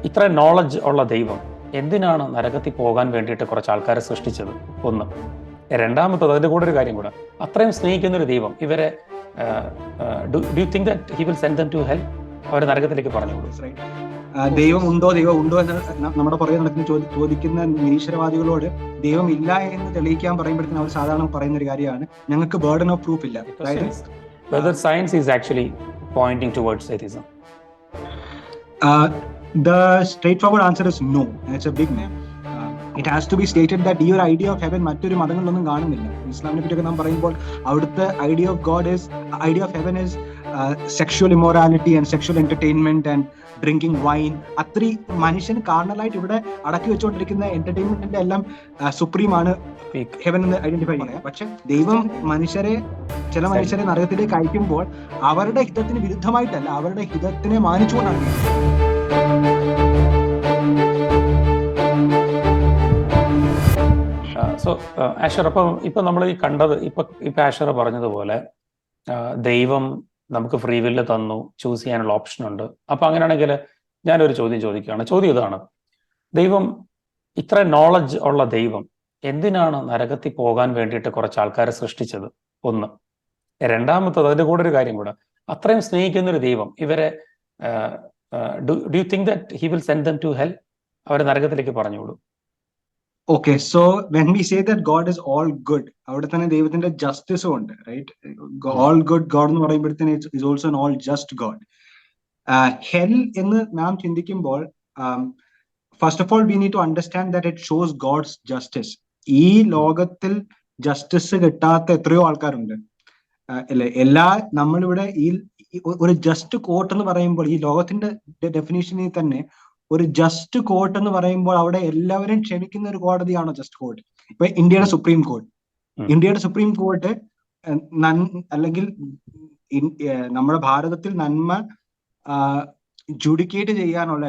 ഇത്ര നോളജ് ഉള്ള ദൈവം എന്തിനാണ് നരകത്തിൽ പോകാൻ വേണ്ടിയിട്ട് കുറച്ച് ആൾക്കാരെ സൃഷ്ടിച്ചത്? ഒന്ന്. രണ്ടാമത്തത്, അതിൻ്റെ കൂടെ ഒരു കാര്യം കൂടെ, അത്രയും സ്നേഹിക്കുന്നൊരു ദൈവം ഇവരെ do you think that he will send them to hell? അവരെ നരകത്തിലേക്ക് പറഞ്ഞു കൊടുക്കും. ദൈവം ഉണ്ടോ എന്ന് നമ്മുടെ പുറകെ നടക്കുന്ന ചോദിക്കുന്ന നിരീശ്വരവാദികളോട് ദൈവം ഇല്ല എന്ന് തെളിയിക്കാൻ പറയുമ്പോഴത്തേക്കും അവർ സാധാരണ പറയുന്ന ഒരു കാര്യമാണ്, ഞങ്ങൾക്ക് ബർഡൻ ഓഫ് പ്രൂഫ് ഇല്ല. Whether science is actually pointing towards atheism? The straightforward answer is no, and it's a big no. It has to be stated that ഈ ഒരു ഐഡിയ ഓഫ് ഹെവൻ മറ്റൊരു മതങ്ങളിലൊന്നും കാണുന്നില്ല. ഇസ്ലാമിനെ പറ്റിയൊക്കെ നാം പറയുമ്പോൾ അവിടുത്തെ idea of heaven is sexual immorality and sexual entertainment and drinking wine. അത്രയും മനുഷ്യന് കാർണലായിട്ട് ഇവിടെ അടക്കി വെച്ചുകൊണ്ടിരിക്കുന്ന എന്റർടൈൻമെന്റിന്റെ എല്ലാം സുപ്രീം ആണ് ഹെവൻ എന്ന് ഐഡന്റിഫൈ ചെയ്യാം. പക്ഷെ ദൈവം ചില മനുഷ്യരെ നരകത്തിലേക്ക് അയക്കുമ്പോൾ അവരുടെ ഹിതത്തിന് വിരുദ്ധമായിട്ടല്ല, അവരുടെ ഹിതത്തിനെ മാനിച്ചുകൊണ്ടാണ്. സോ ആഷർ, ഇപ്പം നമ്മൾ ഈ കണ്ടത് ഇപ്പൊ ആഷർ പറഞ്ഞതുപോലെ ദൈവം നമുക്ക് ഫ്രീ വില്ല് തന്നു, ചൂസ് ചെയ്യാനുള്ള ഓപ്ഷൻ ഉണ്ട്. അപ്പൊ അങ്ങനെയാണെങ്കിൽ ഞാനൊരു ചോദ്യം ചോദിക്കുകയാണ്. ചോദ്യം ഇതാണ്: ദൈവം, ഇത്ര നോളജ് ഉള്ള ദൈവം എന്തിനാണ് നരകത്തിൽ പോകാൻ വേണ്ടിയിട്ട് കുറച്ച് ആൾക്കാരെ സൃഷ്ടിച്ചത്? ഒന്ന്. രണ്ടാമത്തത്, അതിൻ്റെ കൂടെ ഒരു കാര്യം കൂടെ, അത്രയും സ്നേഹിക്കുന്നൊരു ദൈവം ഇവരെ do you think that he will send them to hell? അവരെ നരകത്തിലേക്ക് പറഞ്ഞു വിടും. Okay, so when we say that God is all good, അവിടെ തന്നെ ദൈവത്തിന്റെ ജസ്റ്റിസും ഉണ്ട്, റൈറ്റ്? ഓൾ ഗുഡ് ഗോഡ് എന്ന് പറയുമ്പോഴത്തേന് is also an all just God. Hell എന്ന് നാം ചിന്തിക്കുമ്പോൾ first of all we need to understand that it shows God's justice. ഈ ലോകത്തിൽ ജസ്റ്റിസ് കിട്ടാത്ത എത്രയോ ആൾക്കാരുണ്ട്, അല്ലേ? നമ്മളിവിടെ ഈ ഒരു ജസ്റ്റ് കോർട്ട് എന്ന് പറയുമ്പോൾ ഈ ലോകത്തിന്റെ ഡെഫിനേഷനിൽ തന്നെ ഒരു ജസ്റ്റ് കോർട്ട് എന്ന് പറയുമ്പോൾ അവിടെ എല്ലാവരും ക്ഷമിക്കുന്ന ഒരു കോടതിയാണോ ജസ്റ്റ് കോർട്ട്? ഇപ്പൊ ഇന്ത്യയുടെ സുപ്രീം കോർട്ട് അല്ലെങ്കിൽ നമ്മുടെ ഭാരതത്തിൽ നന്മ അഡ്ജുഡിക്കേറ്റ് ചെയ്യാനുള്ള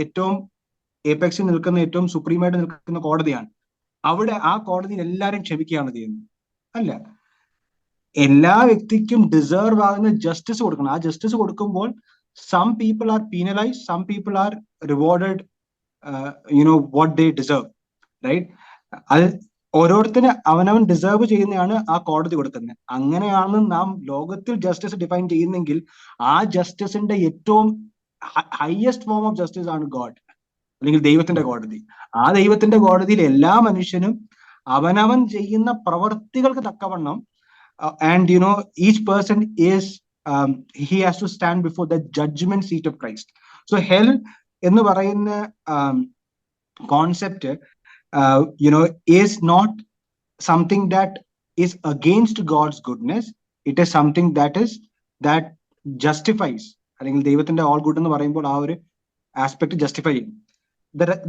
ഏറ്റവും ഏപെക്സിൽ നിൽക്കുന്ന, ഏറ്റവും സുപ്രീമായിട്ട് നിൽക്കുന്ന കോടതിയാണ്. അവിടെ ആ കോടതിയിൽ എല്ലാവരും ക്ഷമിക്കുകയാണ് ചെയ്യുന്നത്? അല്ല. എല്ലാ വ്യക്തിക്കും ഡിസേർവ് ആകുന്ന ജസ്റ്റിസ് കൊടുക്കണം. ആ ജസ്റ്റിസ് കൊടുക്കുമ്പോൾ some people are penalized, some people are rewarded what they deserve, right? അത് ഓരോരുത്തരും അവനവൻ ഡിസേർവ് ചെയ്യുന്നതാണ് ആ കോടതി കൊടുക്കുന്നത്. അങ്ങനെയാണ് നാം ലോകത്തിൽ ജസ്റ്റിസ് ഡിഫൈൻ ചെയ്യുന്നെങ്കിൽ ആ ജസ്റ്റിസിന്റെ ഏറ്റവും ഹയസ്റ്റ് ഫോം ഓഫ് ജസ്റ്റിസ് ആണ് ഗോഡ്, അല്ലെങ്കിൽ ദൈവത്തിന്റെ കോടതി. ആ ദൈവത്തിന്റെ കോടതിയിൽ എല്ലാ മനുഷ്യനും അവനവൻ ചെയ്യുന്ന പ്രവർത്തികൾക്ക് തക്കവണ്ണം and each person is he has to stand before the judgment seat of Christ. So hell എന്ന് പറയുന്ന concept is not something that is against God's goodness. It is something that justifies, അല്ലെങ്കിൽ ദൈവത്തിന്റെ all good എന്ന് പറയുമ്പോൾ ആ ഒരു aspect justify ചെയ്യും.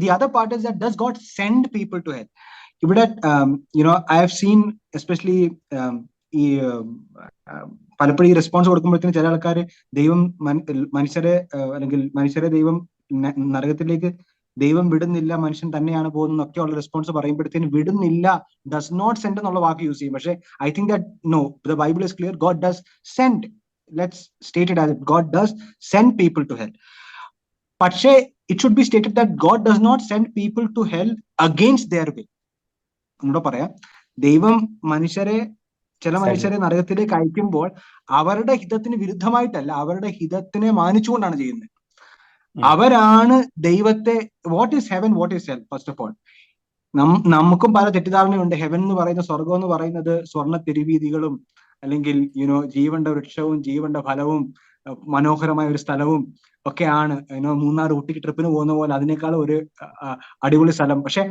The other part is that does God send people to hell? ഇവിടെ I have seen especially ഈ പലപ്പോഴും ഈ റെസ്പോൺസ് കൊടുക്കുമ്പോഴത്തേന് ചില ആൾക്കാർ ദൈവം മനുഷ്യരെ ദൈവം നരകത്തിലേക്ക് ദൈവം വിടുന്നില്ല, മനുഷ്യൻ തന്നെയാണ് പോകുന്നൊക്കെയുള്ള റെസ്പോൺസ് പറയുമ്പോഴത്തേന് വിടുന്നില്ല, ഡസ് നോട്ട് സെൻഡ് എന്നുള്ള വാക്ക് യൂസ് ചെയ്യും. പക്ഷെ I think that no, the Bible is clear, God does send. Let's state it as it, God does send people to hell. പക്ഷേ it should be stated that God does not send people to hell against their will. നമ്മുടെ പറയാം, ദൈവം ചില മനുഷ്യരെ നരകത്തിലേക്ക് അയക്കുമ്പോൾ അവരുടെ ഹിതത്തിന് വിരുദ്ധമായിട്ടല്ല, അവരുടെ ഹിതത്തിനെ മാനിച്ചുകൊണ്ടാണ് ചെയ്യുന്നത്. അവരാണ് ദൈവത്തെ, what is heaven, what is hell? First of all നമുക്കും പല തെറ്റിദ്ധാരണയുണ്ട്. ഹെവൻ എന്ന് പറയുന്ന, സ്വർഗം എന്ന് പറയുന്നത് സ്വർണ്ണ തെരുവീതികളും അല്ലെങ്കിൽ ജീവന്റെ വൃക്ഷവും ജീവന്റെ ഫലവും മനോഹരമായ ഒരു സ്ഥലവും ഒക്കെയാണ്. മൂന്നാർ ഊട്ടിക്ക് ട്രിപ്പിന് പോകുന്ന പോലെ അതിനേക്കാൾ ഒരു അടിപൊളി സ്ഥലം. പക്ഷെ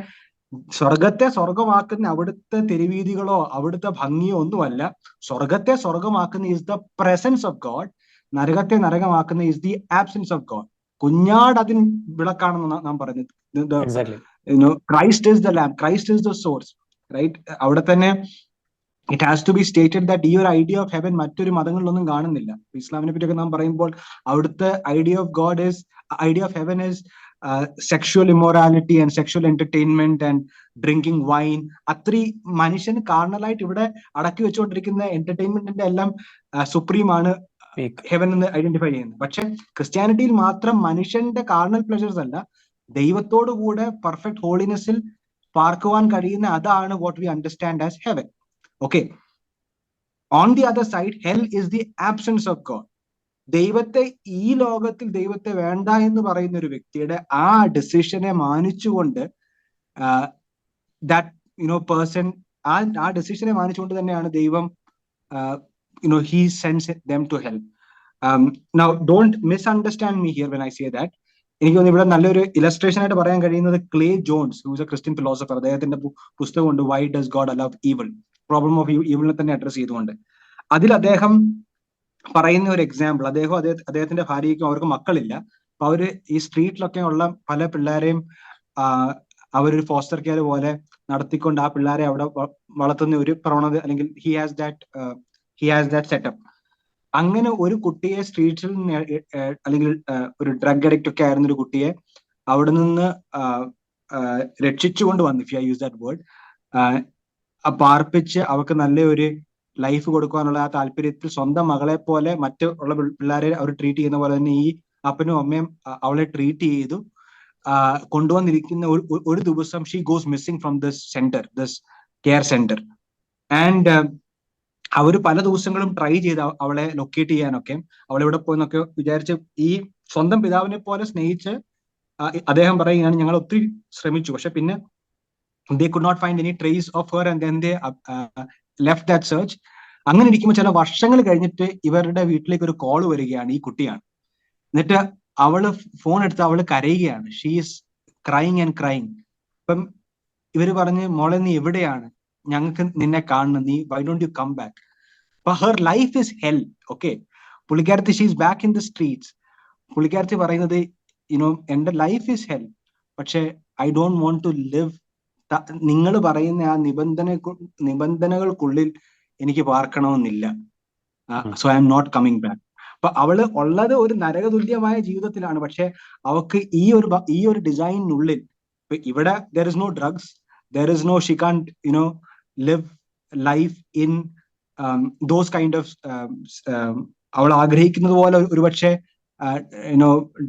സ്വർഗത്തെ സ്വർഗമാക്കുന്ന അവിടുത്തെ തെരുവീതികളോ അവിടുത്തെ ഭംഗിയോ ഒന്നുമല്ല. സ്വർഗത്തെ സ്വർഗമാക്കുന്ന is the presence of God. നരകത്തെ നരകമാക്കുന്ന is the absence of God. കുഞ്ഞാട് അതിന് വിളക്കാണെന്ന് നാം പറയുന്നത്. Christ is the lamp, Christ is the source, right? അവിടെ തന്നെ it has to be stated that ഈ ഒരു ഐഡിയ ഓഫ് ഹെവൻ മറ്റൊരു മതങ്ങളിലൊന്നും കാണുന്നില്ല. ഇസ്ലാമിനെ പറ്റിയൊക്കെ നാം പറയുമ്പോൾ അവിടുത്തെ idea of heaven is sexual immorality and sexual entertainment and drinking wine. അത്രയും മനുഷ്യന് കാർണലായിട്ട് ഇവിടെ അടക്കി വെച്ചുകൊണ്ടിരിക്കുന്ന എന്റർടൈൻമെന്റിന്റെ എല്ലാം സുപ്രീം ആണ് ഹെവൻ എന്ന് ഐഡന്റിഫൈ ചെയ്യുന്നത്. പക്ഷെ ക്രിസ്ത്യാനിറ്റിയിൽ മാത്രം മനുഷ്യന്റെ കാർണൽ പ്ലഷേഴ്സ് അല്ല, ദൈവത്തോടു കൂടെ പെർഫെക്റ്റ് ഹോളിനെസ്സിൽ പാർക്കുവാൻ കഴിയുന്ന അതാണ് what we understand as heaven. Okay, on the other side hell is the absence of God. ദൈവത്തെ, ഈ ലോകത്തിൽ ദൈവത്തെ വേണ്ട എന്ന് പറയുന്ന ഒരു വ്യക്തിയുടെ ആ ഡിസിഷനെ മാനിച്ചുകൊണ്ട് ദാറ്റ് പേഴ്സൺ, ആ ഡിസിഷനെ മാനിച്ചുകൊണ്ട് തന്നെയാണ് ദൈവം he sends them to hell. Now don't misunderstand me here when I say that. എനിക്ക് തോന്നുന്നു ഇവിടെ നല്ലൊരു ഇലസ്ട്രേഷൻ ആയിട്ട് പറയാൻ കഴിയുന്നത് Clay Jones, who's a Christian philosopher, അദ്ദേഹത്തിന്റെ പുസ്തകമുണ്ട് why does God allow evil, problem of ഈവിളിനെ തന്നെ അഡ്രസ് ചെയ്തുകൊണ്ട്. അതിൽ അദ്ദേഹം പറയുന്ന ഒരു എക്സാമ്പിൾ, അദ്ദേഹത്തിന്റെ ഭാര്യയ്ക്കും അവർക്ക് മക്കളില്ല, അപ്പൊ അവര് ഈ സ്ട്രീറ്റിലൊക്കെ ഉള്ള പല പിള്ളേരെയും അവരൊരു ഫോസ്റ്റർ കെയർ പോലെ നടത്തിക്കൊണ്ട് ആ പിള്ളേരെ അവിടെ വളർത്തുന്ന ഒരു പ്രവണത, അല്ലെങ്കിൽ ഹി ഹാസ് ദാറ്റ് സെറ്റപ്പ്. അങ്ങനെ ഒരു കുട്ടിയെ സ്ട്രീറ്റ്സിൽ അല്ലെങ്കിൽ ഒരു ഡ്രഗ് അഡിക്റ്റ് ഒക്കെ ആയിരുന്ന ഒരു കുട്ടിയെ അവിടെ നിന്ന് രക്ഷിച്ചുകൊണ്ട് വന്നു, if I use that word, പാർപ്പിച്ച് അവർക്ക് നല്ലൊരു ലൈഫ് കൊടുക്കാനുള്ള ആ താല്പര്യത്തിൽ സ്വന്തം മകളെ പോലെ മറ്റു ഉള്ള പിള്ളേരെ അവർ ട്രീറ്റ് ചെയ്യുന്ന പോലെ തന്നെ ഈ അപ്പനും അമ്മയും അവളെ ട്രീറ്റ് ചെയ്തു. കൊണ്ടുവന്നിരിക്കുന്ന ഒരു ദിവസം she goes missing from this centre, this care centre. And അവർ പല ദിവസങ്ങളും ട്രൈ ചെയ്ത് അവളെ ലൊക്കേറ്റ് ചെയ്യാനൊക്കെ, അവളെവിടെ പോയെന്നൊക്കെ വിചാരിച്ച് ഈ സ്വന്തം പിതാവിനെ പോലെ സ്നേഹിച്ച് അദ്ദേഹം പറയുകയാണ് ഞങ്ങൾ ഒത്തിരി ശ്രമിച്ചു, പക്ഷെ പിന്നെ they could not find any trace of her and then they left that search. അങ്ങനെ ഇരിക്കുമ്പോൾ ചില വർഷങ്ങൾ കഴിഞ്ഞിട്ട് ഇവരുടെ വീട്ടിലേക്ക് ഒരു കോൾ വരികയാണ്, ഈ കുട്ടിയാണ്. എന്നിട്ട് അവള് ഫോൺ എടുത്ത് അവള് കരയുകയാണ്, she is crying and crying. അപ്പം ഇവര് പറഞ്ഞ് മോളെ നീ എവിടെയാണ്, ഞങ്ങൾക്ക് നിന്നെ കാണണം, നീ why don't you come back. അപ്പൊ her life is hell. Okay, പുള്ളിക്കാരത്തി she is back in the streets. പുള്ളിക്കാരത്തി പറയുന്നത് എന്റെ ലൈഫ് ഇസ് ഹെൽ, പക്ഷെ I don't want to live, നിങ്ങൾ പറയുന്ന ആ നിബന്ധനകൾക്കുള്ളിൽ എനിക്ക് പാർക്കണമെന്നില്ല, so I am not coming back. അപ്പൊ അവള് ഉള്ളത് ഒരു നരകതുല്യമായ ജീവിതത്തിലാണ്, പക്ഷെ അവക്ക് ഈ ഒരു ഡിസൈനിനുള്ളിൽ ഇവിടെ there is no drugs, there is no, she can't live life in those kind of അവൾ ആഗ്രഹിക്കുന്നത് പോലെ ഒരുപക്ഷെ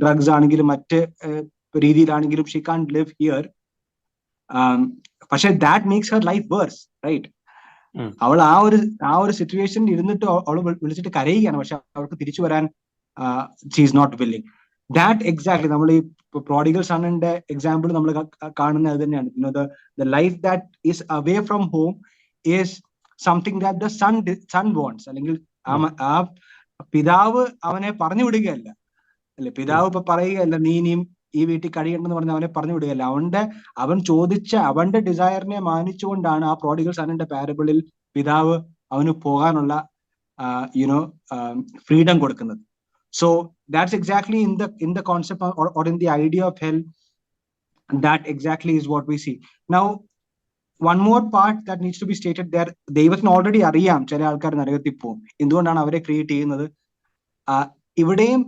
ഡ്രഗ്സ് ആണെങ്കിലും മറ്റ് രീതിയിലാണെങ്കിലും she can't live here. പക്ഷെ that makes her life worse, right? അവൾ ആ ഒരു സിറ്റുവേഷനിൽ ഇരുന്നിട്ട് അവൾ വിളിച്ചിട്ട് കരയുകയാണ്, പക്ഷെ അവൾക്ക് തിരിച്ചു വരാൻ she is not willing. That exactly നമ്മൾ ഈ പ്രോഡിഗൽ സണ്ണിന്റെ എക്സാമ്പിൾ നമ്മൾ കാണുന്നത് അത് തന്നെയാണ്. The life that is away from home is something that the son wants. അല്ലെങ്കിൽ ആ പിതാവ് അവനെ പറഞ്ഞു വിടുകയല്ല, അല്ലെ? പിതാവ് ഇപ്പൊ പറയുകയല്ല നീ ഇനിയും ഈ വീട്ടിൽ കഴിയണമെന്ന് പറഞ്ഞ് അവനെ പറഞ്ഞു വിടുകയല്ല. അവൻ ചോദിച്ച അവന്റെ ഡിസയറിനെ മാനിച്ചുകൊണ്ടാണ് ആ പ്രോഡിഗൽ സണ്ണിന്റെ പാരബിളിൽ പിതാവ് അവന് പോകാനുള്ള ഫ്രീഡം കൊടുക്കുന്നത്. So that's exactly in the concept or in the idea of hell, that exactly is what we see. Now one more part that needs to be stated there, ദൈവത്തിന് ഓൾറെഡി അറിയാം ചില ആൾക്കാർ നരകത്തിൽ പോകും, എന്തുകൊണ്ടാണ് അവരെ ക്രിയേറ്റ് ചെയ്യുന്നത്. ഇവിടെയും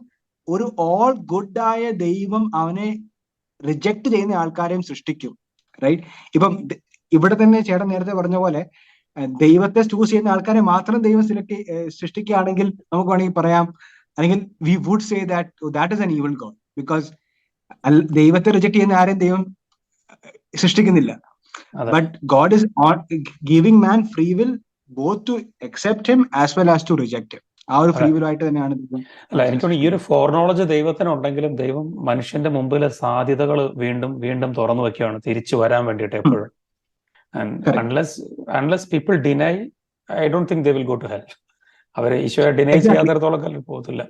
ഒരു ഓൾ ഗുഡ് ആയ ദൈവം അവനെ റിജക്ട് ചെയ്യുന്ന ആൾക്കാരെയും സൃഷ്ടിക്കും, റൈറ്റ്? ഇപ്പം ഇവിടെ തന്നെ ചേട്ടൻ നേരത്തെ പറഞ്ഞ പോലെ ദൈവത്തെ ചൂസ് ചെയ്യുന്ന ആൾക്കാരെ മാത്രം ദൈവം സൃഷ്ടിക്കുകയാണെങ്കിൽ നമുക്ക് വേണമെങ്കിൽ പറയാം, അല്ലെങ്കിൽ we would say that is an evil God, because ദൈവത്തെ റിജക്ട് ചെയ്യുന്ന ആരെയും ദൈവം സൃഷ്ടിക്കുന്നില്ല. But God is giving man free will both to accept him as well as to reject him. ആ ഒരു ഫ്രീ വിൽ ആയിട്ട് തന്നെയാണ്. അല്ല, എനിക്ക് ഈ ഒരു ഫോർനോളജ് ദൈവത്തിനുണ്ടെങ്കിലും ദൈവം മനുഷ്യന്റെ മുമ്പിലെ സാധ്യതകൾ വീണ്ടും വീണ്ടും തുറന്നു വെക്കുകയാണ് തിരിച്ചു വരാൻ വേണ്ടിയിട്ട് എപ്പോഴും. unless people deny, I don't think they will go to hell. അവരെ ഈശോയെ ഡിനൈ ചെയ്യാത്തടത്തോളം കാലം പോകത്തില്ല.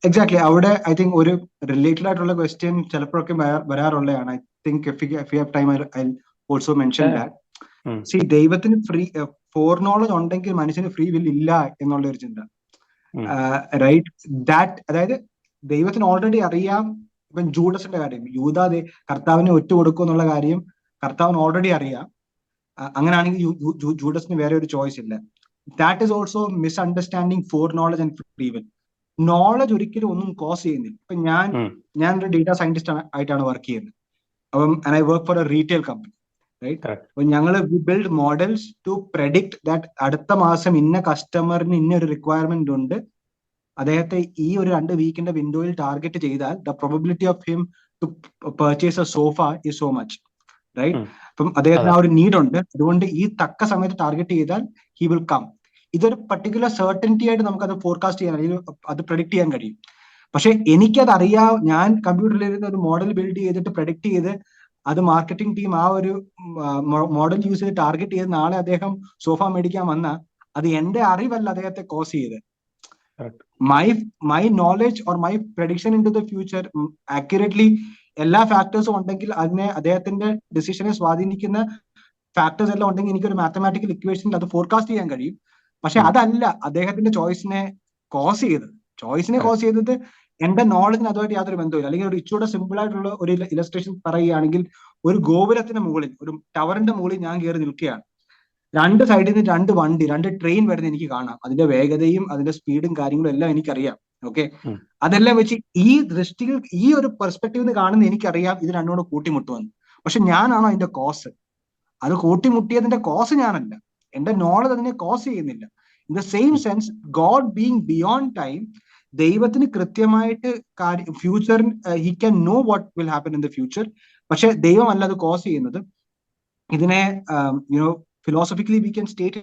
എക്സാക്ട്ലി. അവിടെ ഐ തിങ്ക് ഒരു റിലേറ്റഡ് ആയിട്ടുള്ള ക്വസ്റ്റ്യൻ ചിലപ്പോഴൊക്കെ വരാറുള്ളതാണ്. I think if you have time I'll also mention that. See, ദൈവത്തിന് ഫോർ നോളജ് ഉണ്ടെങ്കിൽ മനുഷ്യന് ഫ്രീ വിൽ ഇല്ല എന്നുള്ള ഒരു ചിന്ത, റൈറ്റ്? ദാറ്റ് അതായത് ദൈവത്തിന് ഓൾറെഡി അറിയാം. ഇപ്പം ജൂഡസിന്റെ കാര്യം, കർത്താവിനെ ഒറ്റ കൊടുക്കും എന്നുള്ള കാര്യം കർത്താവിന് ഓൾറെഡി അറിയാം. അങ്ങനെയാണെങ്കിൽ ജൂഡസിന് വേറെ ഒരു ചോയ്സ് ഇല്ല. That is also misunderstanding four knowledge and free will. Knowledge ഒരിക്കലും ഒന്നും കോസ് ചെയ്യുന്നില്ല. ഇപ്പൊ ഞാനൊരു ഡേറ്റാ സയന്റിസ്റ്റ് ആയിട്ടാണ് വർക്ക് ചെയ്യുന്നത്. അപ്പം I work for a retail company, right? അപ്പൊ ഞങ്ങൾ build models to predict that അടുത്ത മാസം ഇന്ന കസ്റ്റമറിന് ഇന്ന ഒരു റിക്വയർമെന്റ് ഉണ്ട്, അദ്ദേഹത്തെ ഈ ഒരു 2 വീക്കിന്റെ വിൻഡോയിൽ ടാർഗറ്റ് ചെയ്താൽ the probability of him to purchase a sofa is so much, right? അപ്പം അദ്ദേഹത്തിന് ആ ഒരു നീഡ് ഉണ്ട്. അതുകൊണ്ട് ഈ തക്ക സമയത്ത് ടാർഗറ്റ് ചെയ്താൽ ഹി വിൽ കം. ഇതൊരു പർട്ടിക്കുലർ സർട്ടനിറ്റി ആയിട്ട് നമുക്ക് അത് ഫോർകാസ്റ്റ് ചെയ്യാൻ, അല്ലെങ്കിൽ അത് പ്രെഡിക്ട് ചെയ്യാൻ കഴിയും. പക്ഷെ എനിക്കത് അറിയാം. ഞാൻ കമ്പ്യൂട്ടറിൽ ഇരുന്ന് ഒരു മോഡൽ ബിൽഡ് ചെയ്തിട്ട് പ്രഡിക്ട് ചെയ്ത് അത് മാർക്കറ്റിംഗ് ടീം ആ ഒരു മോഡൽ യൂസ് ചെയ്ത് ടാർഗറ്റ് ചെയ്ത് നാളെ അദ്ദേഹം സോഫ മേടിക്കാൻ വന്ന അത് എന്റെ അറിവല്ല അദ്ദേഹത്തെ കോസ് ചെയ്ത്. My knowledge or my prediction into the future accurately എല്ലാ ഫാക്ടേഴ്സും ഉണ്ടെങ്കിൽ അതിനെ അദ്ദേഹത്തിന്റെ ഡിസിഷനെ സ്വാധീനിക്കുന്ന ഫാക്ടേഴ്സ് എല്ലാം ഉണ്ടെങ്കിൽ എനിക്കൊരു മാത്തമാറ്റിക്കൽ ഇക്വേഷനിൽ അത് ഫോർകാസ്റ്റ് ചെയ്യാൻ കഴിയും. പക്ഷെ അതല്ല അദ്ദേഹത്തിന്റെ ചോയ്സിനെ കോസ് ചെയ്തത് എന്റെ നോളജിന് അതുമായിട്ട് യാതൊരു ബന്ധമില്ല. അല്ലെങ്കിൽ ഒരു ഇച്ചൂടെ സിമ്പിൾ ആയിട്ടുള്ള ഒരു ഇലസ്ട്രേഷൻ പറയുകയാണെങ്കിൽ, ഒരു ഗോപുരത്തിന്റെ മുകളിൽ, ഒരു ടവറിന്റെ മുകളിൽ ഞാൻ കയറി നിൽക്കുകയാണ്. 2 സൈഡിൽ നിന്ന് 2 വണ്ടി, 2 ട്രെയിൻ വരുന്നത് എനിക്ക് കാണാം. അതിന്റെ വേഗതയും അതിന്റെ സ്പീഡും കാര്യങ്ങളും എല്ലാം എനിക്കറിയാം. ഓക്കെ, അതെല്ലാം വെച്ച് ഈ ദൃഷ്ടിയിൽ, ഈ ഒരു പെർസ്പെക്റ്റീവിൽ നിന്ന് കാണുന്ന എനിക്കറിയാം ഇത് രണ്ടും കൂടെ കൂട്ടിമുട്ടുമെന്ന്. പക്ഷെ ഞാനാണോ അതിന്റെ കോസ്? അത് കൂട്ടിമുട്ടിയതിന്റെ കോസ് ഞാനല്ല. എന്റെ നോളജ് അതിനെ കോസ് ചെയ്യുന്നില്ല. In the same sense, God being beyond time, ദൈവത്തിന് കൃത്യമായിട്ട് future, he can no what will happen in the future. പക്ഷെ ദൈവമല്ല അത് കോസ് ചെയ്യുന്നത്. ഇതിനെ philosophically we can state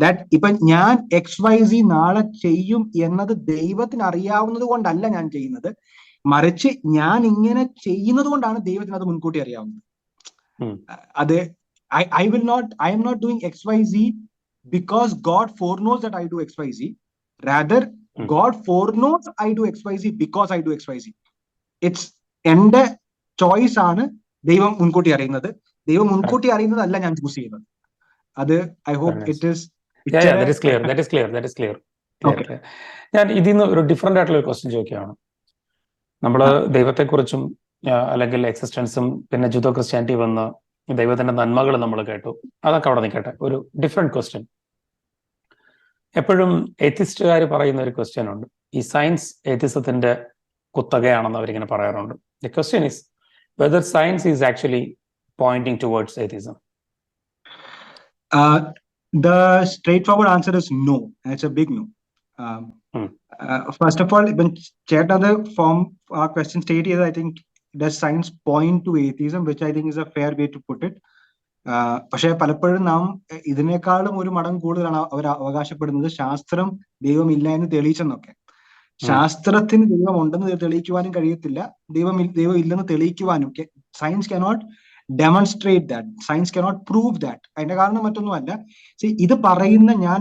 that ഇപ്പൊ ഞാൻ XYZ നാളെ ചെയ്യും എന്നത് ദൈവത്തിന് അറിയാവുന്നത് കൊണ്ടല്ല ഞാൻ ചെയ്യുന്നത്, മറിച്ച് ഞാൻ ഇങ്ങനെ ചെയ്യുന്നത് കൊണ്ടാണ് ദൈവത്തിന് അത് മുൻകൂട്ടി അറിയാവുന്നത്. അത് I am not doing XYZ because God foreknows that I do XYZ. Rather, God foreknows I do XYZ because I do XYZ. It's എന്റെ ചോയ്സ് ആണ് ദൈവം മുൻകൂട്ടി അറിയുന്നത്. ദൈവം മുൻകൂട്ടി അറിയുന്നതല്ല ഞാൻ ചൂസ് ചെയ്യുന്നത്. അത് I hope it is clear. ഞാൻ ഇതിൽ നിന്ന് ഒരു ഡിഫറെന്റ് ആയിട്ടുള്ള ഒരു ക്വസ്റ്റ്യൻ ചോദിക്കുകയാണ്. നമ്മൾ ദൈവത്തെക്കുറിച്ചും അല്ലെങ്കിൽ എക്സിസ്റ്റൻസും പിന്നെ ജൂഡോ ക്രിസ്ത്യാനിറ്റി വന്ന ദൈവത്തിന്റെ നന്മകൾ നമ്മൾ കേട്ടു. അതൊക്കെ അവിടെ നിൽക്കട്ടെ. ഒരു ഡിഫറെന്റ് ക്വസ്റ്റ്യൻ, എപ്പോഴും എത്തിസ്റ്റുകാർ പറയുന്ന ഒരു ക്വസ്റ്റ്യൻ ഉണ്ട്. ഈ സയൻസ് എത്തിസത്തിന്റെ കുത്തകയാണെന്ന് അവരിങ്ങനെ പറയാറുണ്ട്. The question is whether science is actually pointing towards atheism. The straightforward answer is no, and it's a big no. First of all, when ചേട്ടത് ഫോം ആ ക്വസ്റ്റ്യൻ സ്റ്റേറ്റ് ചെയ്ത്, I think does science point to atheism, which I think is a fair way to put it. പക്ഷെ പലപ്പോഴും നാം ഇതിനേക്കാളും ഒരു മടങ്ങ് കൂടുതലാണ് അവർ അവകാശപ്പെടുന്നത് ശാസ്ത്രം ദൈവമില്ല എന്ന് തെളിയിച്ചെന്നൊക്കെ. ശാസ്ത്രത്തിന് ദൈവം ഉണ്ടെന്ന് തെളിയിക്കുവാനും കഴിയത്തില്ല, ദൈവം ഇല്ലെന്ന് തെളിയിക്കുവാനും. Science cannot demonstrate that, science cannot prove that. അതിന്റെ കാരണം മറ്റൊന്നുമല്ല, ഇത് പറയുന്ന ഞാൻ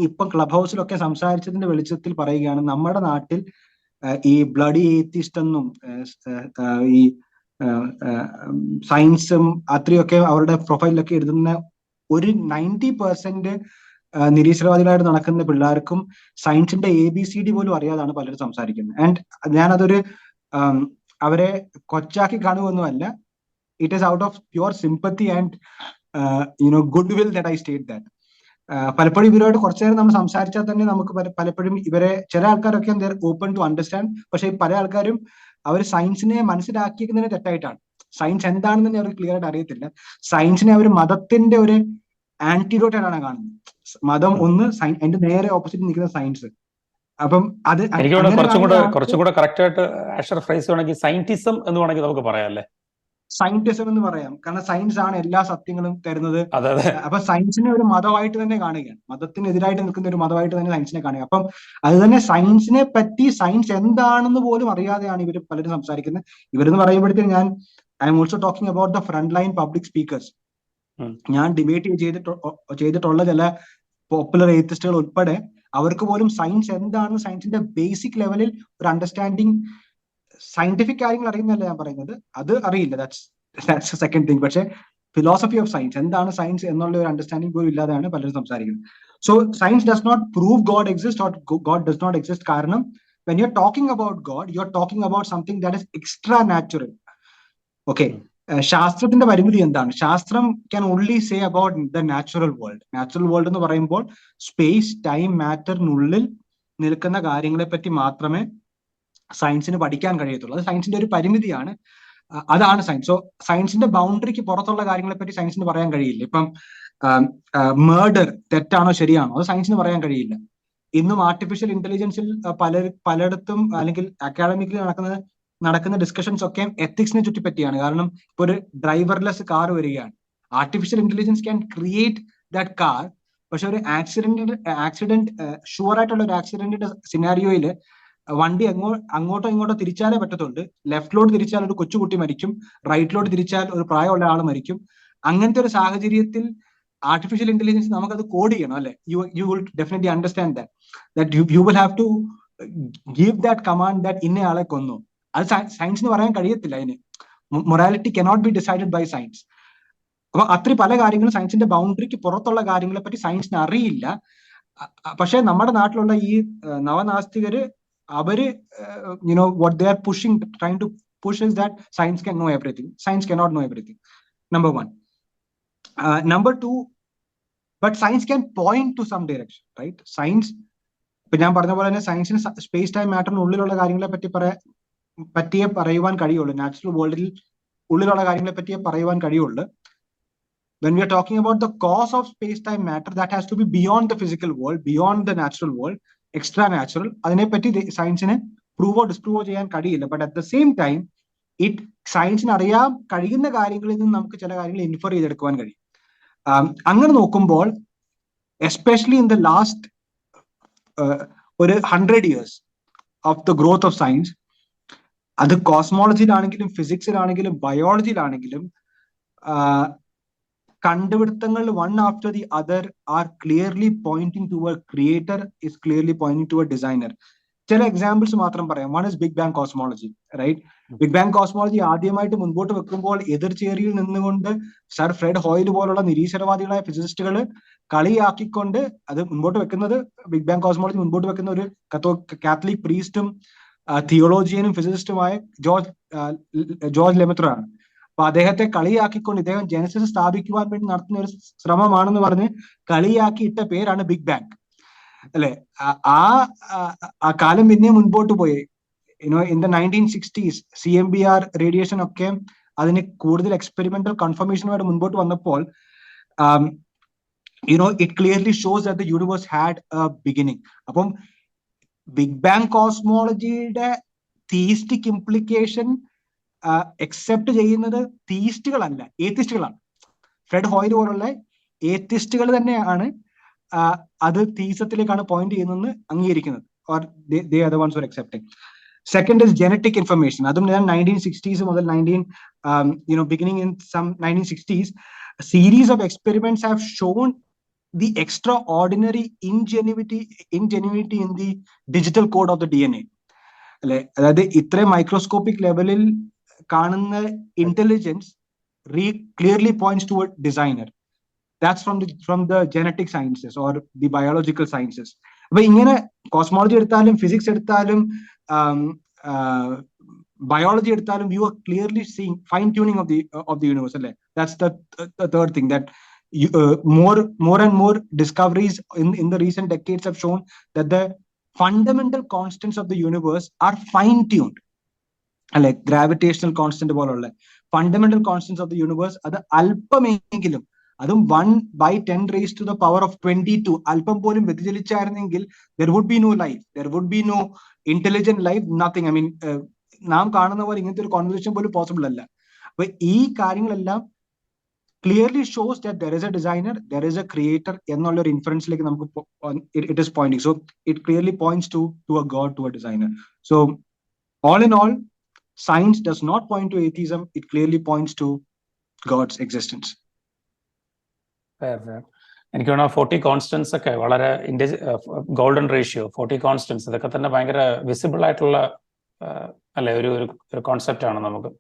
ഇപ്പം ക്ലബ് ഹൗസിലൊക്കെ സംസാരിച്ചതിന്റെ വെളിച്ചത്തിൽ പറയുകയാണ്, നമ്മുടെ നാട്ടിൽ ഈ ബ്ലഡി ഏത്തിസ്റ്റ് എന്നും ഈ സയൻസും അത്രയൊക്കെ അവരുടെ പ്രൊഫൈലിലൊക്കെ എഴുതുന്ന ഒരു 90% നിരീശ്വരവാദികളായിട്ട് നടക്കുന്ന പിള്ളേർക്കും സയൻസിന്റെ ABCD പോലും അറിയാതാണ് പലരും സംസാരിക്കുന്നത്. ആൻഡ് ഞാനതൊരു അവരെ കൊച്ചാക്കി കാണുമൊന്നുമല്ല. It is out of pure sympathy and good will that I state that. പലപ്പോഴും ഇവരോട് കുറച്ചു നേരം നമ്മൾ സംസാരിച്ചാൽ തന്നെ നമുക്ക് പലപ്പോഴും ഇവരെ, ചില ആൾക്കാരൊക്കെ ഓപ്പൺ ടു അണ്ടർസ്റ്റാൻഡ്, പക്ഷെ പല ആൾക്കാരും അവർ സയൻസിനെ മനസ്സിലാക്കിയിരിക്കുന്നതിന് തെറ്റായിട്ടാണ്. സയൻസ് എന്താണെന്ന് തന്നെ അവർക്ക് ക്ലിയർ ആയിട്ട് അറിയത്തില്ല. സയൻസിനെ അവർ മതത്തിന്റെ ഒരു ആന്റിഡോട്ട് ആയിട്ടാണ് കാണുന്നത്. മതം ഒന്ന്, അതിന്റെ നേരെ ഓപ്പോസിറ്റ് നിൽക്കുന്ന സയൻസ്. അപ്പം അത് കുറച്ചും കൂടെ കറക്റ്റ് ആയിട്ട് ഫ്രേസ് വേണമെങ്കിൽ സയന്റിസം എന്ന് വേണമെങ്കിൽ നമുക്ക് പറയാം അല്ലേ? സയന്റിസം എന്ന് പറയാം, കാരണം സയൻസ് ആണ് എല്ലാ സത്യങ്ങളും തരുന്നത്. അപ്പൊ സയൻസിനെ ഒരു മതമായിട്ട് തന്നെ കാണുകയാണ്, മതത്തിനെതിരായിട്ട് നിൽക്കുന്ന ഒരു മതമായിട്ട് തന്നെ സയൻസിനെ കാണുക. അപ്പം അത് തന്നെ സയൻസിനെ പറ്റി, സയൻസ് എന്താണെന്ന് പോലും അറിയാതെയാണ് ഇവർ പലരും സംസാരിക്കുന്നത്. ഇവരെന്ന് പറയുമ്പോഴത്തേക്കും I'm also talking about the front line public speakers. ഞാൻ ഡിബേറ്റ് ചെയ്തിട്ടുള്ള ചില പോപ്പുലർ എയ്ത്തിസ്റ്റുകൾ ഉൾപ്പെടെ അവർക്ക് പോലും സയൻസ് എന്താണെന്ന്, സയൻസിന്റെ ബേസിക് ലെവലിൽ ഒരു അണ്ടർസ്റ്റാൻഡിങ്, സയന്റിഫിക് കാര്യങ്ങൾ അറിയുന്നല്ല ഞാൻ പറയുന്നത്, അത് അറിയില്ല. That's second thing. പക്ഷെ ഫിലോസഫി ഓഫ് സയൻസ്, എന്താണ് സയൻസ് എന്നുള്ള ഒരു അണ്ടർസ്റ്റാൻഡിങ് പോലും ഇല്ലാതെയാണ് പലരും സംസാരിക്കുന്നത്. So science does not prove God exist or God does not exist. കാരണം when you're talking about God, you're talking about something that is extra natural. Okay, ശാസ്ത്രത്തിന്റെ പരിമിതി എന്താണ്? ശാസ്ത്രം can only say about the natural world. Natural world എന്ന് പറയുമ്പോൾ space, time, മാറ്ററിനുള്ളിൽ നിൽക്കുന്ന കാര്യങ്ങളെ പറ്റി മാത്രമേ സയൻസിന് പഠിക്കാൻ കഴിയത്തുള്ളൂ. അത് സയൻസിന്റെ ഒരു പരിമിതിയാണ്. അതാണ് സയൻസ്. സോ സയൻസിന്റെ ബൗണ്ടറിക്ക് പുറത്തുള്ള കാര്യങ്ങളെ പറ്റി സയൻസിന് പറയാൻ കഴിയില്ല. ഇപ്പം മേർഡർ തെറ്റാണോ ശരിയാണോ, അത് സയൻസിന് പറയാൻ കഴിയില്ല. ഇന്നും ആർട്ടിഫിഷ്യൽ ഇന്റലിജൻസിൽ പലയിടത്തും അല്ലെങ്കിൽ അക്കാഡമിക്കലി നടക്കുന്ന ഡിസ്കഷൻസ് ഒക്കെ എത്തിക്സിനെ ചുറ്റിപ്പറ്റിയാണ്. കാരണം ഇപ്പൊ ഒരു ഡ്രൈവർലെസ് കാർ വരികയാണ്. Artificial intelligence can create that car. പക്ഷെ ഒരു ആക്സിഡന്റ് ഷുവർ ആയിട്ടുള്ള ഒരു ആക്സിഡന്റിന്റെ സിനാരിയോയില് വണ്ടി അങ്ങോട്ടോ ഇങ്ങോട്ടോ തിരിച്ചാലേ പറ്റത്തുള്ളൂ. ലെഫ്റ്റിലോട്ട് തിരിച്ചാൽ ഒരു കൊച്ചുകുട്ടി മരിക്കും, റൈറ്റിലോട്ട് തിരിച്ചാൽ ഒരു പ്രായമുള്ള ആൾ മരിക്കും. അങ്ങനത്തെ ഒരു സാഹചര്യത്തിൽ ആർട്ടിഫിഷ്യൽ ഇന്റലിജൻസ് നമുക്കത് കോഡ് ചെയ്യണം, അല്ലെ? You will definitely understand that you will have to give that command that ഇന്നയാളെ കൊന്നു. അത് സയൻസിന് പറയാൻ കഴിയത്തില്ല. അതിന് morality cannot be decided by science. അപ്പൊ അത്ര പല കാര്യങ്ങളും സയൻസിന്റെ ബൗണ്ടറിക്ക് പുറത്തുള്ള കാര്യങ്ങളെ പറ്റി സയൻസിന് അറിയില്ല. പക്ഷെ നമ്മുടെ നാട്ടിലുള്ള ഈ നവനാസ്തികര് അവര് what they are trying to push is that science can know everything. Science cannot know everything, number one. Number two, but science can point to some direction, right? Science, ഇപ്പൊ ഞാൻ പറഞ്ഞ പോലെ തന്നെ സയൻസിന് സ്പേസ് ടൈം മാറ്ററിന് ഉള്ളിലുള്ള കാര്യങ്ങളെ പറ്റിയേ പറയുവാൻ കഴിയുള്ളൂ. നാച്ചുറൽ വേൾഡിൽ ഉള്ളിലുള്ള കാര്യങ്ങളെ പറ്റിയേ പറയുവാൻ കഴിയുള്ളൂ. When we are talking about the cause of space-time matter, that has to be beyond the physical world, beyond the natural world, extra natural. അതിനെപ്പറ്റി സയൻസിന് പ്രൂവോ ഡിസ്പ്രൂവോ ചെയ്യാൻ കഴിയില്ല. But at the same time സയൻസിന് അറിയാൻ കഴിയുന്ന കാര്യങ്ങളിൽ നിന്ന് നമുക്ക് ചില കാര്യങ്ങൾ ഇൻഫർ ചെയ്തെടുക്കുവാൻ കഴിയും. അങ്ങനെ നോക്കുമ്പോൾ എസ്പെഷ്യലി ഇൻ ദ ലാസ്റ്റ് ഒരു 100 years of the growth of science, അത് കോസ്മോളജിയിലാണെങ്കിലും ഫിസിക്സിലാണെങ്കിലും ബയോളജിയിലാണെങ്കിലും കണ്ടുപിടുത്തങ്ങൾ one after the other are clearly pointing to a creator, is clearly pointing to a designer. ചില എക്സാമ്പിൾസ് മാത്രം പറയാം. One is big bang cosmology, right? Big bang cosmology ആദ്യമായിട്ട് മുൻപോട്ട് വെക്കുമ്പോൾ എതിർ ചേരിയിൽ നിന്നുകൊണ്ട് സർ ഫ്രെഡ് ഹോയിൽ പോലുള്ള നിരീശ്വരവാദികളായ ഫിസിസിസ്റ്റുകൾ കളിയാക്കിക്കൊണ്ട് അത് മുൻപോട്ട് വെക്കുന്നത്, ബിഗ് ബാങ് കോസ്മോളജി മുൻപോട്ട് വെക്കുന്ന ഒരു കാത്തലിക് പ്രീസ്റ്റും തിയോളജിയനും ഫിസിസിസ്റ്റുമായ ജോർജ് ലെമത്രയാണ്. അപ്പൊ അദ്ദേഹത്തെ കളിയാക്കിക്കൊണ്ട് ഇദ്ദേഹം ജനസിസ് സ്ഥാപിക്കുവാൻ വേണ്ടി നടത്തുന്ന ഒരു ശ്രമമാണെന്ന് പറഞ്ഞ് കളിയാക്കിയിട്ട പേരാണ് ബിഗ് ബാങ്, അല്ലെ? ആ കാലം പിന്നെ മുൻപോട്ട് പോയി. In the 1960s CMBR radiation ഒക്കെ അതിന് കൂടുതൽ എക്സ്പെരിമെന്റൽ കൺഫർമേഷനുമായിട്ട് മുൻപോട്ട് വന്നപ്പോൾ it clearly shows that the universe had a beginning. അപ്പം ബിഗ് ബാങ് കോസ്മോളജിയുടെ തീസ്റ്റിക് ഇംപ്ലിക്കേഷൻ എക്സെപ്റ്റ് ചെയ്യുന്നത് തീസ്റ്റുകളല്ല, ഏത്തിസ്റ്റുകളാണ്. ഫ്രെഡ് ഹോയിൽ പോലുള്ള ഏത്തിസ്റ്റുകൾ തന്നെയാണ് അത് തീസത്തിലേക്കാണ് പോയിന്റ് ചെയ്യുന്നതെന്ന് അംഗീകരിക്കുന്നത്. Or they are the ones who are accepting. Second is genetic information. അതും ഞാൻ 1960s മുതൽ beginning in some 1960s, a series of experiments have shown the extraordinary ingenuity in the digital code of the DNA, അല്ലെ? അതായത് ഇത്ര microscopic ലെവലിൽ കാണുന്ന intelligence clearly points to a designer. That's from the genetic sciences or the biological sciences. അപ്പൊ ഇങ്ങനെ cosmology എടുത്താലും physics എടുത്താലും biology എടുത്താലും you are clearly seeing fine tuning of the universe, അല്ലെ? That's the third thing, that more and more discoveries in the recent decades have shown that the fundamental constants of the universe are fine tuned, അല്ലെ? Gravitational constant പോലുള്ള fundamental constants of the universe അത് അല്പമെങ്കിലും, അതും 1/10⁻², അല്പം പോലും വ്യതിചലിച്ചായിരുന്നെങ്കിൽ there would be no life, there would be no intelligent life, nothing. I mean, നാം കാണുന്ന പോലെ ഇങ്ങനത്തെ ഒരു കോൺവെർസേഷൻ പോലും പോസിബിൾ അല്ല. അപ്പൊ ഈ കാര്യങ്ങളെല്ലാം clearly shows that there is a designer, there is a creator എന്നുള്ള ഒരു ഇൻഫറൻസിലേക്ക് നമുക്ക് it is pointing. So it clearly points to a god, to a designer. So all in all, science does not point to atheism, it clearly points to God's existence. എനിക്ക് തോന്നുന്നു 40 constants ഒക്കെ വളരെ golden ratio, 40 constants, ഇതൊക്കെ തന്നെ ഭയങ്കര visible ആയിട്ടുള്ള അല്ലെ ഒരു കോൺസെപ്റ്റ് ആണ് നമുക്ക്.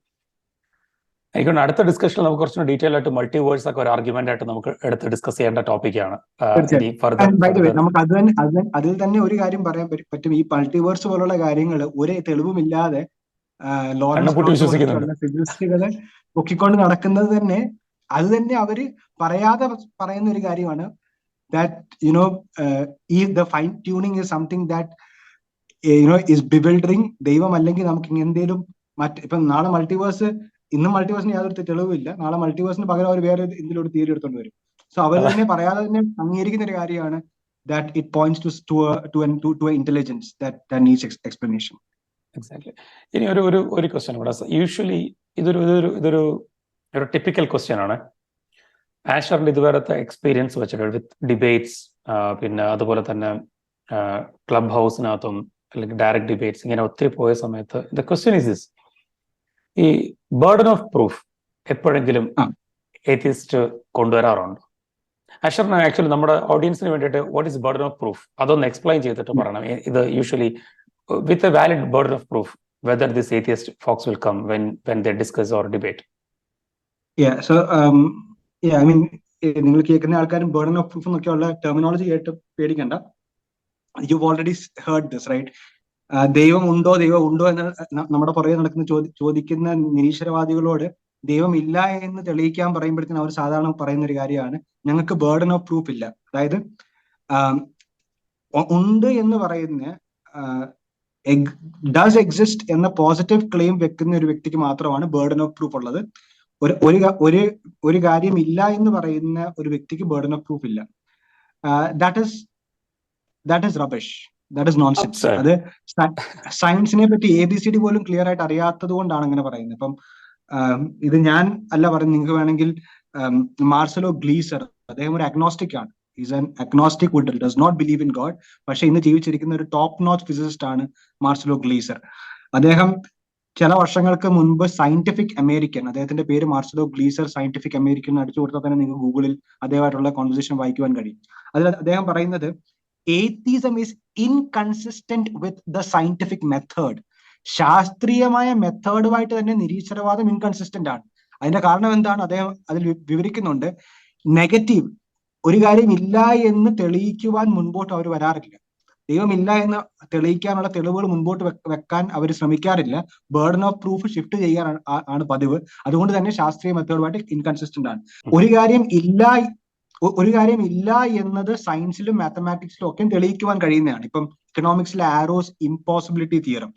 എനിക്ക് തോന്നുന്നു അടുത്ത ഡിസ്കഷനിൽ നമുക്ക് കുറച്ചുകൂടി ഡീറ്റെയിൽ ആയിട്ട് മൾട്ടിവേഴ്സ് ഒക്കെ ഒരു ആർഗ്യുമെന്റ് ആയിട്ട് നമുക്ക് എടുത്ത് ഡിസ്കസ് ചെയ്യേണ്ട ടോപ്പിക്കാണ്. നമുക്ക് അതിൽ തന്നെ ഒരു കാര്യം പറയാൻ പറ്റും. ഈ മൾട്ടിവേഴ്സ് പോലുള്ള കാര്യങ്ങൾ ഒരു തെളിവുമില്ലാതെ ഫിസിസ്റ്റുകളെ പൊക്കിക്കൊണ്ട് നടക്കുന്നത് തന്നെ, അത് തന്നെ അവര് പറയാതെ പറയുന്ന ഒരു കാര്യമാണ്. That the fine tuning is something that is bewildering. ദൈവം അല്ലെങ്കിൽ നമുക്ക് എന്തെങ്കിലും ഇപ്പം നാളെ മൾട്ടിവേഴ്സ്, ഇന്നും മൾട്ടിവേഴ്സിന് യാതൊരു തെളിവില്ല, നാളെ മൾട്ടിവേഴ്സിന് പകരം അവർ വേറെ എന്തെങ്കിലും ഒരു തിയറി എടുത്തോണ്ട് വരും. സോ അവർ തന്നെ പറയാതെ തന്നെ അംഗീകരിക്കുന്ന ഒരു കാര്യമാണ് that it points to an intelligence that needs explanation. Exactly. ഇനി ഒരു ക്വസ്റ്റ്യൻ കൂടെ. യൂഷ്വലി ഇതൊരു ടിപ്പിക്കൽ ക്വസ്റ്റ്യൻ ആണ്. ആഷറിന്റെ ഇതുവരത്തെ എക്സ്പീരിയൻസ് വെച്ചിട്ട് വിത്ത് ഡിബേറ്റ്സ്, പിന്നെ അതുപോലെ തന്നെ ക്ലബ് ഹൗസിനകത്തും അല്ലെങ്കിൽ ഡയറക്റ്റ് ഡിബേറ്റ്സ് ഇങ്ങനെ ഒത്തിരി പോയ സമയത്ത് ദ ക്വസ്റ്റ്യൻ ഈസ് ദിസ്: ഈ ബർഡൻ ഓഫ് പ്രൂഫ് എപ്പോഴെങ്കിലും ഏത്തിസ്റ്റ് കൊണ്ടുവരാറുണ്ട്? ആഷറിന് ആക്ച്വലി നമ്മുടെ ഓഡിയൻസിന് വേണ്ടിയിട്ട് what is burden of proof അതൊന്ന് എക്സ്പ്ലെയിൻ ചെയ്തിട്ട് പറയണം. ഇത് usually with a valid burden of proof whether this atheist folks will come when they discuss or debate. So I mean, നിങ്ങൾ കേൾക്കുന്ന ആൾക്കാരും ബർഡൻ ഓഫ് പ്രൂഫ് എന്നൊക്കെയുള്ള ടെർമിനോളജി കേട്ട് പേടിക്കണ്ട. You've already heard this, right? ദൈവം ഉണ്ടോ എന്ന് നമ്മുടെ പുറകെ നടക്കുന്ന ചോദിക്കുന്ന നിരീശ്വരവാദികളോട് ദൈവം ഇല്ല എന്ന് തെളിയിക്കാൻ പറയുമ്പോഴത്തേനും അവർ സാധാരണ പറയുന്ന ഒരു കാര്യമാണ്, ഞങ്ങൾക്ക് ബർഡൻ ഓഫ് പ്രൂഫ് ഇല്ല. അതായത് ഉണ്ട് എന്ന് പറയുന്ന ഡസ് എക്സിസ്റ്റ് എന്ന പോസിറ്റീവ് ക്ലെയിം വെക്കുന്ന ഒരു വ്യക്തിക്ക് മാത്രമാണ് ബർഡൻ ഓഫ് പ്രൂഫ് ഉള്ളത്. ഒരു കാര്യം ഇല്ല എന്ന് പറയുന്ന ഒരു വ്യക്തിക്ക് ബർഡൻ ഓഫ് പ്രൂഫ് ഇല്ല. That is rubbish, that is nonsense. അത് സയൻസിനെ പറ്റി ABCD പോലും ക്ലിയർ ആയിട്ട് അറിയാത്തത് കൊണ്ടാണ് അങ്ങനെ പറയുന്നത്. അപ്പം ഇത് ഞാൻ അല്ല പറയുന്നത്, നിങ്ങൾക്ക് വേണമെങ്കിൽ മാർസലോ ഗ്ലീസർ, അദ്ദേഹം ഒരു അഗ്നോസ്റ്റിക് ആണ്. Is an agnostic who does not believe in God. പക്ഷെ ഇന്ന് ജീവിച്ചിരിക്കുന്ന ഒരു ടോപ്പ് നോച്ച് ഫിസിസിസ്റ്റ് ആണ് മാർസലോ ഗ്ലീസർ. അദ്ദേഹം ചില വർഷങ്ങൾക്ക് മുൻപ് സയന്റിഫിക് അമേരിക്കൻ, അദ്ദേഹത്തിന്റെ പേര് മാർസലോ ഗ്ലീസർ സയന്റിഫിക് അമേരിക്കൻ അടിച്ചു കൊടുത്താൽ തന്നെ നിങ്ങൾക്ക് ഗൂഗിളിൽ അദ്ദേഹമായിട്ടുള്ള കോൺവെർസേഷൻ വായിക്കുവാൻ കഴിയും. അതിൽ അദ്ദേഹം പറയുന്നത് atheism is inconsistent with the scientific method. ശാസ്ത്രീയമായ മെത്തേഡുമായിട്ട് തന്നെ നിരീശ്വരവാദം ഇൻകൺസിസ്റ്റന്റ് ആണ്. അതിന്റെ കാരണം എന്താണ് അദ്ദേഹം അതിൽ വിവരിക്കുന്നുണ്ട്. നെഗറ്റീവ് ഒരു കാര്യം ഇല്ല എന്ന് തെളിയിക്കുവാൻ മുൻപോട്ട് അവർ വരാറില്ല. ദൈവമില്ല എന്ന് തെളിയിക്കാനുള്ള തെളിവുകൾ മുൻപോട്ട് വെക്കാൻ അവർ ശ്രമിക്കാറില്ല. ബർഡൻ ഓഫ് പ്രൂഫ് ഷിഫ്റ്റ് ചെയ്യാൻ ആണ് പതിവ്. അതുകൊണ്ട് തന്നെ ശാസ്ത്രീയ മെത്തേഡുമായിട്ട് ഇൻകൺസിസ്റ്റന്റ് ആണ്. ഒരു കാര്യം ഇല്ല എന്നത് സയൻസിലും മാത്തമാറ്റിക്സിലും ഒക്കെ തെളിയിക്കുവാൻ കഴിയുന്നതാണ്. ഇപ്പം ഇക്കണോമിക്സിലെ ആരോസ് ഇംപോസിബിലിറ്റി തിയറം,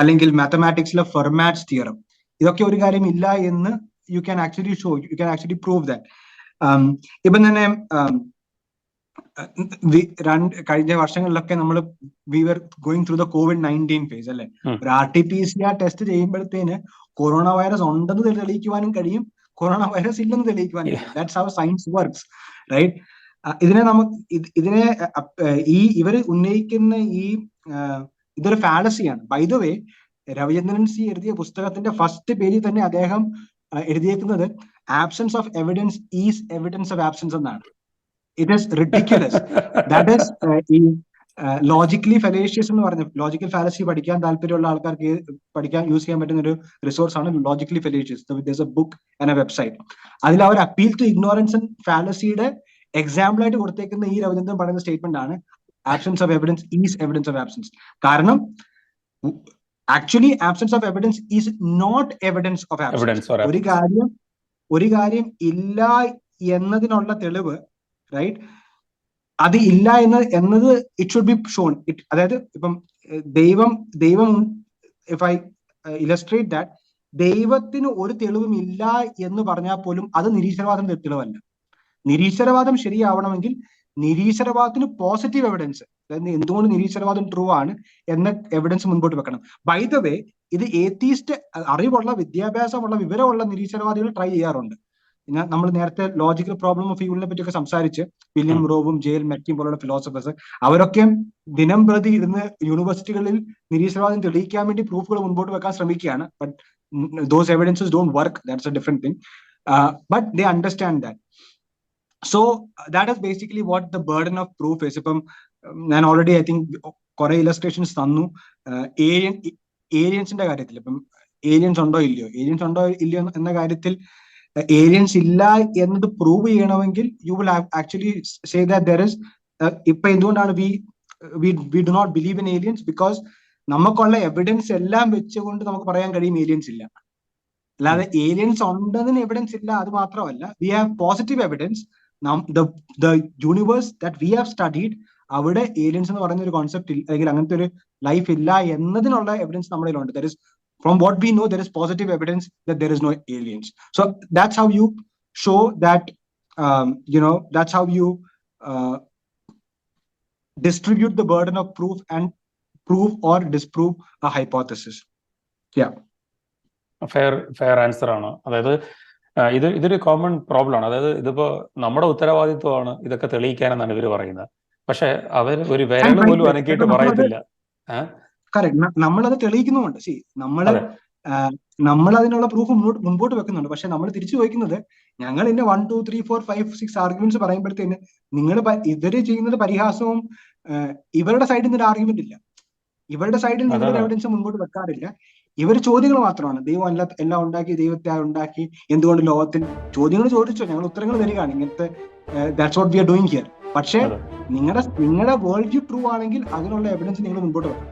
അല്ലെങ്കിൽ മാത്തമാറ്റിക്സിലെ ഫെർമാറ്റ്സ് തിയറം, ഇതൊക്കെ ഒരു കാര്യം ഇല്ല എന്ന് you can actually prove that. ഇപ്പം തന്നെ കഴിഞ്ഞ വർഷങ്ങളിലൊക്കെ നമ്മൾ we were going through the COVID-19 phase അല്ലെ. ഒരു RT-PCR ടെസ്റ്റ് ചെയ്യുമ്പോഴത്തേന് കൊറോണ വൈറസ് ഉണ്ടെന്ന് തെളിയിക്കുവാനും കഴിയും, കൊറോണ വൈറസ് ഇല്ലെന്ന് തെളിയിക്കുവാനും കഴിയും. That's how science works, right? ഇതിനെ ഇവർ ഉന്നയിക്കുന്ന ഇതൊരു ഫാലസിയാണ്. By the way, Ravichandran C എഴുതിയ പുസ്തകത്തിന്റെ ഫസ്റ്റ് പേജിൽ തന്നെ അദ്ദേഹം എഴുതിയേക്കുന്നത് absence of evidence is evidence of absence എന്നാണ്. It is ridiculous. That is ഈ ലോജിക്കലി ഫെലേഷ്യസ് എന്ന് പറഞ്ഞ, ലോജിക്കൽ ഫാലസി പഠിക്കാൻ താല്പര്യമുള്ള ആൾക്കാർക്ക് പഠിക്കാൻ യൂസ് ചെയ്യാൻ പറ്റുന്ന ഒരു റിസോഴ്സ് ആണ് logically fallacious. There's a book and a website. അതിൽ അവർ അപ്പീൽ ടു ഇഗ്നോറൻസ് ആൻഡ് ഫാലസിയുടെ എക്സാമ്പിൾ ആയിട്ട് കൊടുത്തേക്കുന്ന ഈ രവിചന്ദ്രൻ പറയുന്ന സ്റ്റേറ്റ്മെന്റ് ആണ് absence of evidence is evidence of absence. കാരണം actually absence of evidence is not evidence of absence. ഒരു കാര്യം ഇല്ല എന്നതിനുള്ള തെളിവ്, റൈറ്റ്, അത് ഇല്ല എന്നത് ഇറ്റ് ഷുഡ് ബി ഷോൺ. അതായത് ഇപ്പം ദൈവം ഇഫ് ഐ ഇലസ്ട്രേറ്റ് ദാറ്റ്, ദൈവത്തിന് ഒരു തെളിവും ഇല്ല എന്ന് പറഞ്ഞാൽ പോലും അത് നിരീശ്വരവാദത്തിന്റെ തെളിവല്ല. നിരീശ്വരവാദം ശരിയാവണമെങ്കിൽ നിരീശ്വരവാദത്തിന് പോസിറ്റീവ് എവിഡൻസ്, അതായത് എന്തുകൊണ്ട് നിരീശ്വരവാദം ട്രൂ ആണ് എന്ന എവിഡൻസ് മുൻപോട്ട് വെക്കണം. ബൈ ദ വേ, ഇത് ഏത്തീസ്റ്റ് അറിവുള്ള, വിദ്യാഭ്യാസമുള്ള, വിവരമുള്ള നിരീശ്വരവാദികൾ ട്രൈ ചെയ്യാറുണ്ട്. നമ്മൾ നേരത്തെ ലോജിക്കൽ പ്രോബ്ലം ഓഫ് ഈവിളിനെ പറ്റിയൊക്കെ സംസാരിച്ച് വില്യം റോവും ജെയിൽ മെക്കിയും പോലുള്ള ഫിലോസഫേഴ്സ്, അവരൊക്കെ ദിനം പ്രതി ഇരുന്ന് യൂണിവേഴ്സിറ്റികളിൽ നിരീശ്വരവാദം തെളിയിക്കാൻ വേണ്ടി പ്രൂഫുകൾ മുൻപോട്ട് വെക്കാൻ ശ്രമിക്കുകയാണ്. But those evidences don't work. That's A different thing. But they understand that. So that is basically what the burden of proof is. ഇപ്പം ഞാൻ ഓൾറെഡി ഐ തിങ്ക് കുറെ ഇലസ്ട്രേഷൻസ് തന്നു. ഏലിയൻസിന്റെ കാര്യത്തിൽ, ഇപ്പം ഏലിയൻസ് ഉണ്ടോ ഇല്ലയോ എന്ന കാര്യത്തിൽ, ഏലിയൻസ് ഇല്ല എന്നത് പ്രൂവ് ചെയ്യണമെങ്കിൽ you will actually say that there is, ഇപ്പൊ എന്തുകൊണ്ടാണ് we do not believe in aliens? Because നമുക്കുള്ള എവിഡൻസ് എല്ലാം വെച്ചുകൊണ്ട് നമുക്ക് പറയാൻ കഴിയും ഏലിയൻസ് ഇല്ല. അല്ലാതെ ഏലിയൻസ് ഉണ്ടെന്ന് എവിഡൻസ് ഇല്ല. അത് മാത്രമല്ല, we have positive evidence. The universe that we have studied, അവിടെ ഏലിയൻസ് എന്ന് പറയുന്ന ഒരു കോൺസെപ്റ്റ് അല്ലെങ്കിൽ അങ്ങനത്തെ ഒരു ലൈഫ് ഇല്ല എന്നതിനുള്ള എവിഡൻസ് നമ്മുടെ കയ്യിലുണ്ട്. There is, from what we know, there is positive evidence that there is no aliens. So that's how you show that, that's how you distribute the burden of proof and prove or disprove a hypothesis. Yeah. Fair answer ആണ്. അതായത് ഇതൊരു common problem ആണ്. അതായത് ഇതിപ്പോ നമ്മുടെ ഉത്തരവാദിത്വമാണ് ഇതൊക്കെ തെളിയിക്കാനെന്നാണ് ഇവർ പറയുന്നത്. പക്ഷെ അവർ ഒരു വിരൽ പോലും അനക്കിയിട്ട് പറയത്തില്ല. കറക്റ്റ്, നമ്മളത് തെളിയിക്കുന്നുമുണ്ട്. നമ്മൾ അതിനുള്ള പ്രൂഫ് മുൻപോട്ട് വെക്കുന്നുണ്ട്. പക്ഷെ നമ്മൾ തിരിച്ചു ചോദിക്കുന്നത്, ഞങ്ങൾ ഇന്നെ 1 2 3 4 5 6 ആർഗ്യുമെന്റ്സ് പറയുമ്പോഴത്തേന് നിങ്ങൾ ഇവര് ചെയ്യുന്നത് പരിഹാസവും ഇവരുടെ സൈഡിൽ നിന്ന് ഒരു ആർഗ്യുമെന്റ് ഇല്ല. ഇവരുടെ സൈഡിൽ നിങ്ങളുടെ എവിഡൻസ് മുൻപോട്ട് വെക്കാറില്ല. ഇവർ ചോദ്യങ്ങൾ മാത്രമാണ്. ദൈവം എല്ലാം ഉണ്ടാക്കി, ദൈവത്തെ ഉണ്ടാക്കി, എന്തുകൊണ്ട് ലോകത്തിൽ ചോദ്യങ്ങൾ ചോദിച്ചോ, ഞങ്ങൾ ഉത്തരങ്ങൾ തരികയാണ്. ഇങ്ങനത്തെ that's what we are doing here. പക്ഷേ നിങ്ങളുടെ വേൾഡ് വ്യൂ ട്രൂ ആണെങ്കിൽ അതിനുള്ള എവിഡൻസ് നിങ്ങൾ മുൻപോട്ട് വെക്കണം.